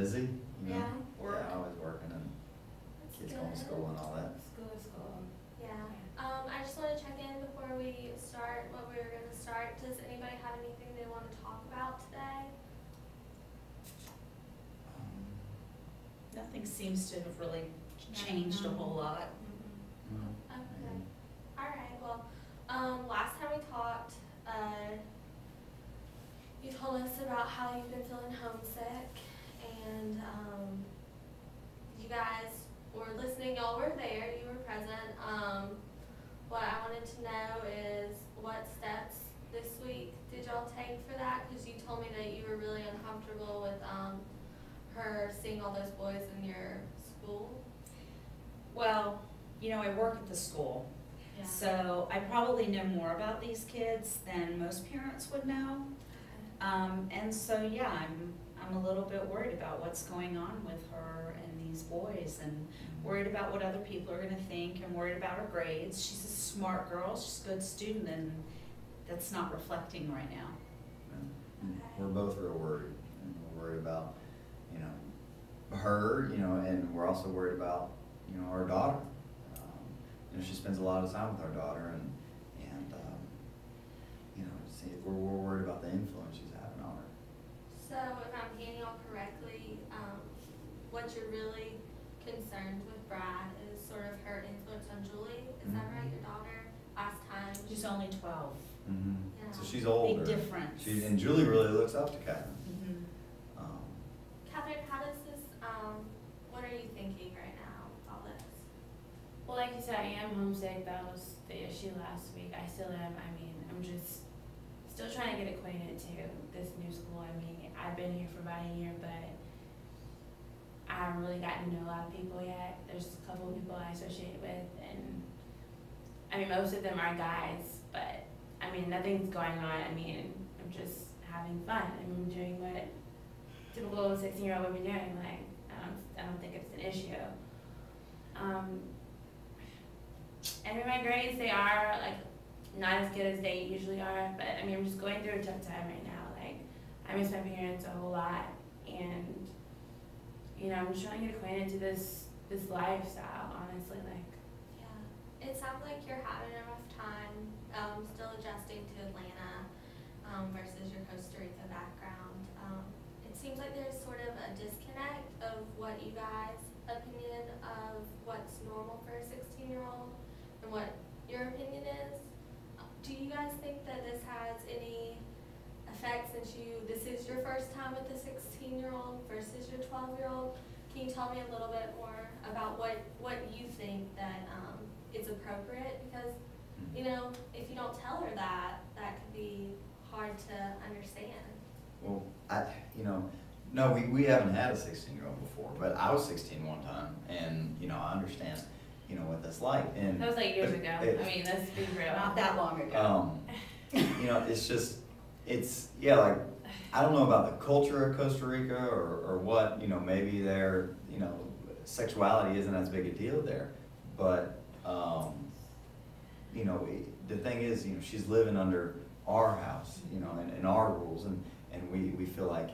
busy, you know? Yeah. Work. Yeah, always working and That's kids good. going to school and all that. School. Yeah. I just want to check in before we start what we were going to start. Does anybody have anything they want to talk about today? Nothing seems to have really changed a whole lot. Okay. All right. Well, last time we talked, you told us about how you've been feeling homesick, and you guys were listening. Y'all were there. You were present. What I wanted to know is what steps this week did y'all take for that? Because you told me that you were really uncomfortable with her seeing all those boys in your school. Well, you know, I work at the school, Yeah. so I probably know more about these kids than most parents would know. And so, yeah, I'm a little bit worried about what's going on with her and these boys, and worried about what other people are gonna think, and worried about her grades. She's a smart girl, she's a good student, and that's not reflecting right now. And we're both real worried, and we're worried about, you know, her, you know, and we're also worried about, you know, our daughter. You know, she spends a lot of time with our daughter, and you know, see, we're worried about the influence she's having on her. So if I'm hearing y'all correctly, what you're really concerned with Brad is sort of her influence on Julie. Is that right? Your daughter, last time? She's only 12. Yeah. So she's older. Big difference. And Julie really looks up to Catherine. Catherine, how does this, what are you thinking right now with all this? Well, like you said, I am homesick. That was the issue last week. I still am. I mean, I'm just still trying to get acquainted to this new school. I mean, I've been here for about a year, but I haven't really gotten to know a lot of people yet. There's a couple of people I associate with, and I mean, most of them are guys, but I mean, nothing's going on. I mean, I'm just having fun. I'm doing what typical 16-year-old would be doing. Like, I don't think it's an issue. I mean, my grades, they are like not as good as they usually are, but I mean, I'm just going through a tough time right now. Like, I miss my parents a whole lot, and you know, I'm just trying to get acquainted to this lifestyle, honestly. Like, Yeah, it sounds like you're having a rough time, still adjusting to Atlanta versus your Costa Rica background. It seems like there's sort of a disconnect of what you guys' opinion of what's normal for a 16-year-old and what your opinion is. Do you guys think that this has any effect since this is your first time with a 16-year-old versus your 12-year-old? Can you tell me a little bit more about what you think that is appropriate? Because, you know, if you don't tell her that could be hard to understand. Well, no, we haven't had a 16-year-old before, but I was 16 one time, and, you know, I understand, you know, what that's like. And that was like years ago. I mean, let's be real. Not that long ago. You know, like, I don't know about the culture of Costa Rica or what, you know, maybe their, you know, sexuality isn't as big a deal there, but, you know, the thing is, you know, she's living under our house, you know, and our rules, and we feel like,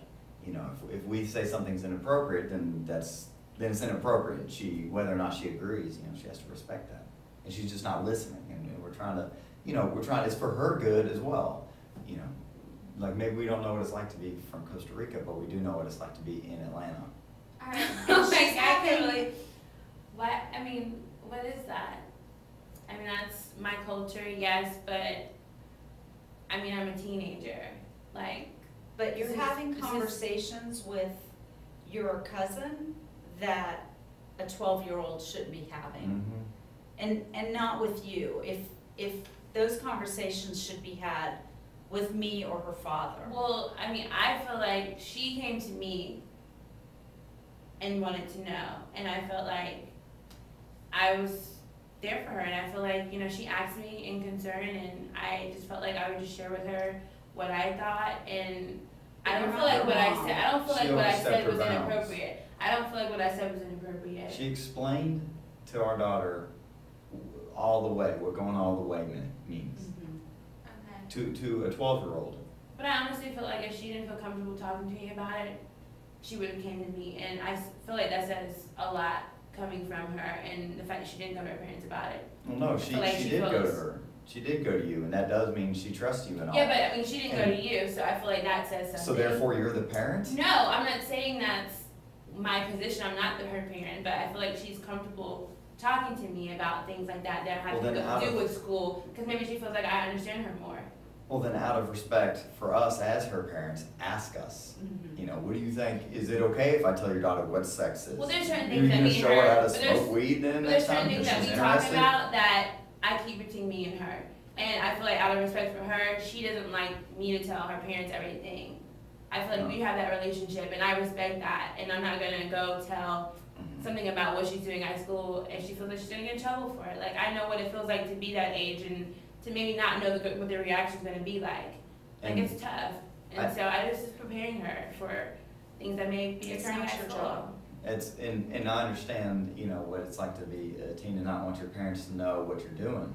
you know, if we say something's inappropriate, then it's inappropriate. Whether or not she agrees, you know, she has to respect that, and she's just not listening. And we're trying to, you know, it's for her good as well, you know. Like, maybe we don't know what it's like to be from Costa Rica, but we do know what it's like to be in Atlanta. All right. Like, I can really, what is that? I mean, that's my culture, yes, but I mean, I'm a teenager. Like, But you're This is- having this is- conversations with your cousin that a 12-year-old should be having, and not with you. If those conversations should be had with me or her father. well, I mean, I feel like she came to me and wanted to know, and I felt like I was there for her, and I feel like, you know, she asked me in concern, and I just felt like I would just share with her what I thought, and I don't feel like what I said. I don't feel She like what I overstepped said her was bounds. inappropriate. I don't feel like what I said was inappropriate. She explained to our daughter all the way, what going all the way means Okay. to a 12-year-old. But I honestly feel like if she didn't feel comfortable talking to me about it, she would have came to me, and I feel like that says a lot coming from her, and the fact that she didn't come to her parents about it. Well, no, she feel like she she did go to feels- her. She did go to you, and that does mean she trusts you and all. Yeah, but I mean, she didn't go And- to you, so I feel like that says something. So therefore, you're the parent? No, I'm not saying that's my position, I'm not her parent, but I feel like she's comfortable talking to me about things like that that have Well, then to out do of- with school, because maybe she feels like I understand her more. Well, then out of respect for us as her parents, ask us. Mhm. You know, what do you think? Is it okay if I tell your daughter what sex is? Well, there's certain You're things that gonna me and show her, her how to but there's- smoke weed then But there's next certain time things because that she's we talk interested? about that I keep between me and her. And I feel like out of respect for her, she doesn't like me to tell her parents everything. I feel like No. we have that relationship and I respect that, and I'm not gonna go tell Mhm. something about what she's doing at school if she feels like she's gonna get in trouble for it. Like, I know what it feels like to be that age and to maybe not know what the reaction's gonna be like. Like, And it's tough. And I- so I just is preparing her for things that may be It's occurring not at your school. job. It's, and I understand, you know, what it's like to be a teen and not want your parents to know what you're doing.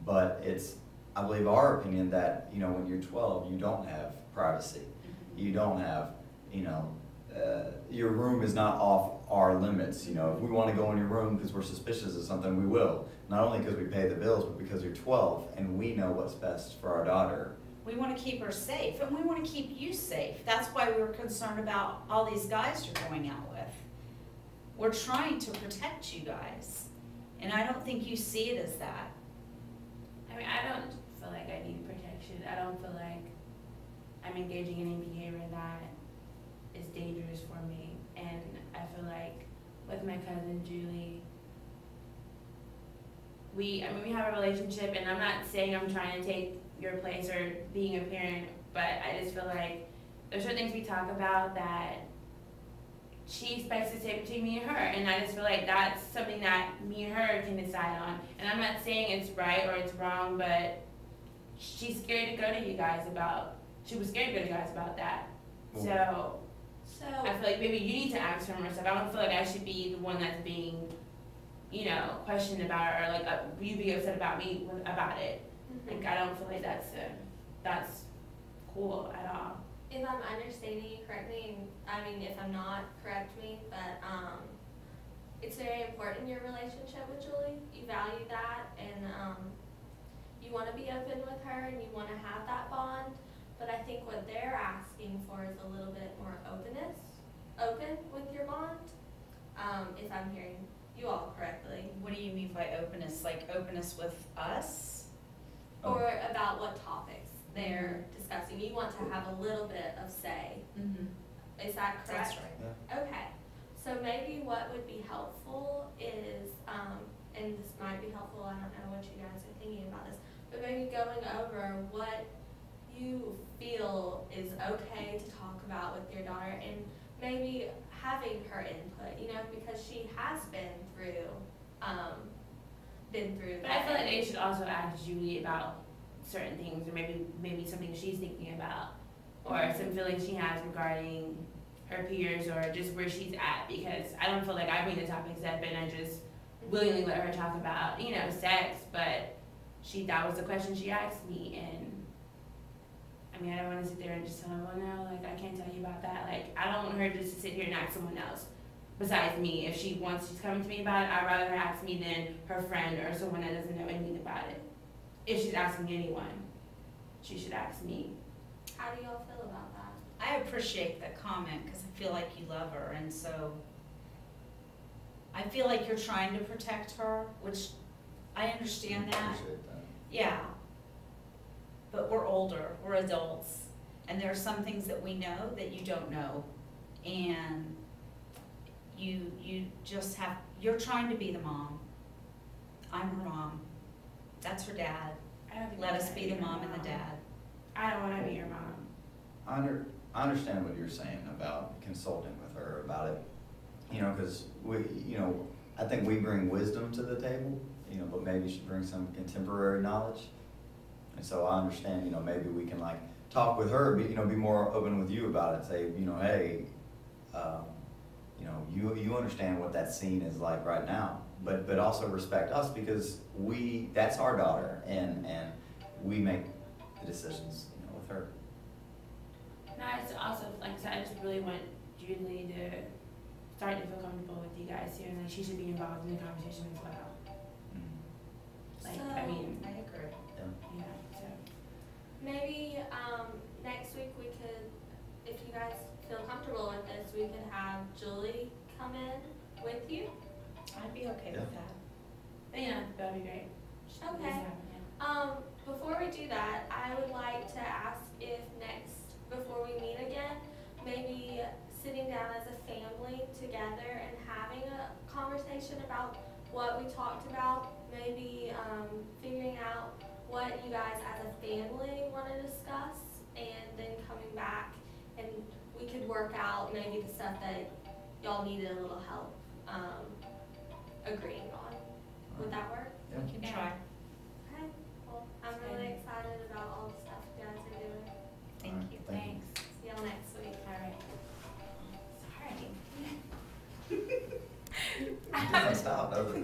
But it's, I believe our opinion that, you know, when you're 12, you don't have privacy. You don't have, you know, your room is not off our limits. You know, if we wanna go in your room because we're suspicious of something, we will. Not only because we pay the bills, but because you're 12 and we know what's best for our daughter. We wanna keep her safe, and we wanna keep you safe. That's why we're concerned about all these guys you're going out with. We're trying to protect you guys, and I don't think you see it as that. I mean, I don't feel like I need protection. I don't feel like I'm engaging in any behavior that is dangerous for me. And I feel like with my cousin Julie, we have a relationship, and I'm not saying I'm trying to take your place or being a parent, but I just feel like there's certain things we talk about that she expects to stay between me and her, and I just feel like that's something that me and her can decide on. And I'm not saying it's right or it's wrong, but she's scared to go to you guys about, she was scared to go to you guys about that. So, So, I feel like maybe you need to ask her more stuff. I don't feel like I should be the one that's being, you know, questioned about it, or like, you be upset about me about it. mhm. Like, I don't feel like that's cool at all. If I'm understanding you correctly, I mean, if I'm not, correct me, but, it's very important, your relationship with Julie. You value that, and, you wanna be open with her, and you wanna have that bond. But I think what they're asking for is a little bit more open with your bond, if I'm hearing you all correctly. What do you mean by openness? Like openness with us? Oh. Or about what topics they're discussing. You want to have a little bit of say. Mm-hmm. Is that correct? That's right. Okay, so maybe what would be helpful is, and this might be helpful, I don't know what you guys are thinking about this, but maybe going over what you feel is okay to talk about with your daughter, and maybe having her input, you know, because she has been through But I feel like that. they should also ask Julie about certain things, or maybe something she's thinking about, or some feelings she has regarding her peers, or just where she's at, because I don't feel like I bring the topics up and I just willingly let her talk about, you know, sex, but that was the question she asked me, and I mean, I don't wanna sit there and just tell her, well, no, like, I can't tell you about that. Like, I don't want her just to sit here and ask someone else besides me. If she's coming to me about it, I'd rather her ask me than her friend or someone that doesn't know anything about it. If she's asking anyone, she should ask me. How do y'all feel about that? I appreciate that comment because I feel like you love her, and so I feel like you're trying to protect her, which I understand that. Appreciate that. Yeah. But we're older, we're adults, and there are some things that we know that you don't know. And you just have, you're trying to be the mom. I'm her mom. That's her dad. I don't think Let I us wanna be the your mom and the dad. I don't wanna be your mom. I understand what you're saying about consulting with her about it, you know, because I think we bring wisdom to the table, you know, but maybe she brings some contemporary knowledge. And so I understand, you know, maybe we can like talk with her, be more open with you about it, say, you know, hey, you understand what that scene is like right now, but also respect us because that's our daughter and we make the decisions, you know, with her. No, it's also, like I said, I just really want you really need to start to feel comfortable with you guys too, and like she should be involved in the conversation as well. Like, I mean, I agree. yeah, so. Maybe, next week we could, if you guys feel comfortable with this, we could have Julie come in with you. I'd be okay with that. But yeah, that'd be great. Okay. Before we do that, I would like to ask if before we meet again, maybe sitting down as a family together and having a conversation about what we talked about, maybe figuring out what you guys as a family want to discuss, and then coming back and we could work out maybe the stuff that y'all needed a little help agreeing on. Would that work? Yeah. We can try. Okay, well, I'm really excited about all the stuff you guys are doing. Thank Alright, you. thank you. Thanks. See y'all next week. All right. Sorry. It doesn't stop, does it?